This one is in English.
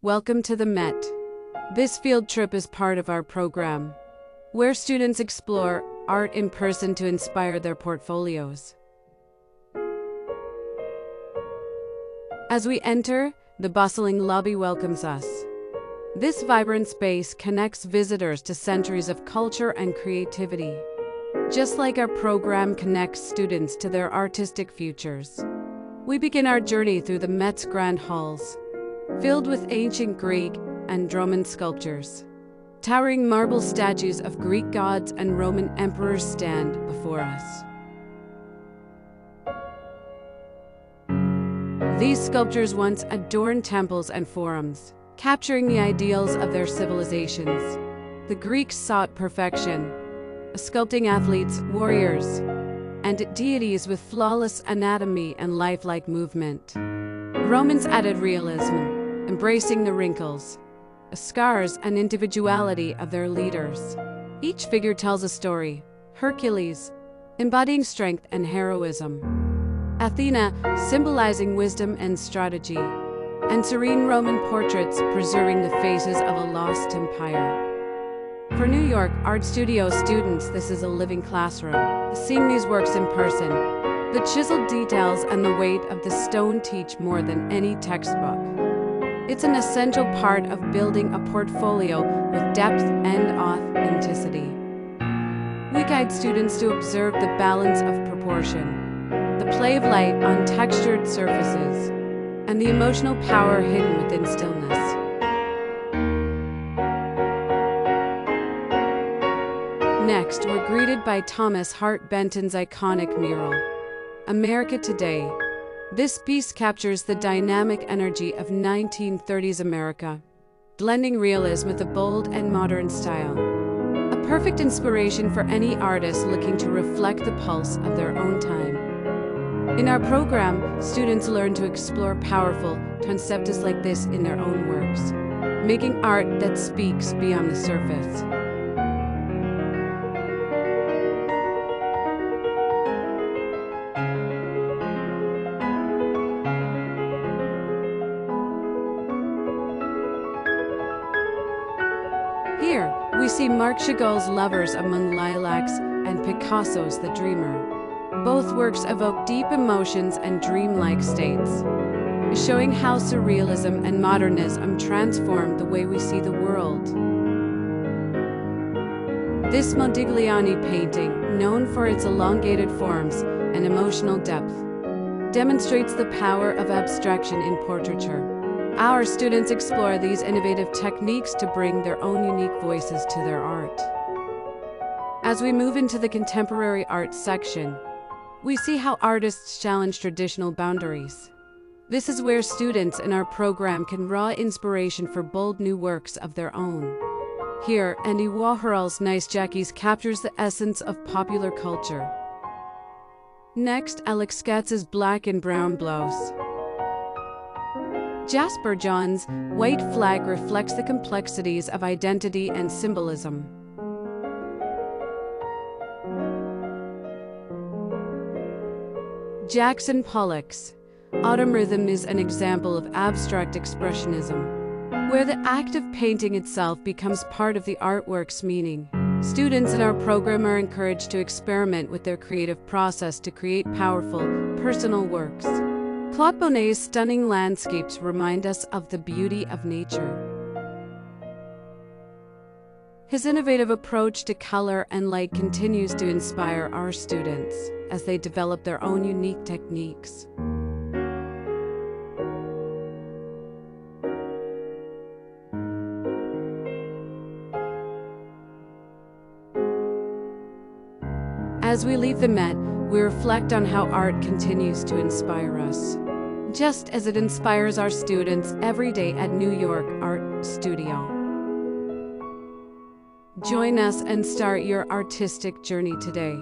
Welcome to the Met. This field trip is part of our program, where students explore art in person to inspire their portfolios. As we enter, the bustling lobby welcomes us. This vibrant space connects visitors to centuries of culture and creativity, just like our program connects students to their artistic futures. We begin our journey through the Met's grand halls, filled with ancient Greek and Roman sculptures. Towering marble statues of Greek gods and Roman emperors stand before us. These sculptures once adorned temples and forums, capturing the ideals of their civilizations. The Greeks sought perfection, sculpting athletes, warriors, and deities with flawless anatomy and lifelike movement. Romans added realism, embracing the wrinkles, scars, and individuality of their leaders. Each figure tells a story. Hercules, embodying strength and heroism. Athena, symbolizing wisdom and strategy. And serene Roman portraits preserving the faces of a lost empire. For New York Art Studio students, this is a living classroom. Seeing these works in person, the chiseled details and the weight of the stone teach more than any textbook. It's an essential part of building a portfolio with depth and authenticity. We guide students to observe the balance of proportion, the play of light on textured surfaces, and the emotional power hidden within stillness. Next, we're greeted by Thomas Hart Benton's iconic mural, America Today. This piece captures the dynamic energy of 1930s America, blending realism with a bold and modern style. A perfect inspiration for any artist looking to reflect the pulse of their own time. In our program, students learn to explore powerful concepts like this in their own works, making art that speaks beyond the surface. Here, we see Marc Chagall's Lovers Among Lilacs and Picasso's The Dreamer. Both works evoke deep emotions and dreamlike states, showing how surrealism and modernism transform the way we see the world. This Modigliani painting, known for its elongated forms and emotional depth, demonstrates the power of abstraction in portraiture. Our students explore these innovative techniques to bring their own unique voices to their art. As we move into the contemporary art section, we see how artists challenge traditional boundaries. This is where students in our program can draw inspiration for bold new works of their own. Here, Andy Warhol's Nice Jackies captures the essence of popular culture. Next, Alex Katz's Black and Brown Blouse. Jasper John's White Flag reflects the complexities of identity and symbolism. Jackson Pollock's Autumn Rhythm is an example of abstract expressionism, where the act of painting itself becomes part of the artwork's meaning. Students in our program are encouraged to experiment with their creative process to create powerful, personal works. Claude Monet's stunning landscapes remind us of the beauty of nature. His innovative approach to color and light continues to inspire our students as they develop their own unique techniques. As we leave the Met, we reflect on how art continues to inspire us, just as it inspires our students every day at New York Art Studio. Join us and start your artistic journey today.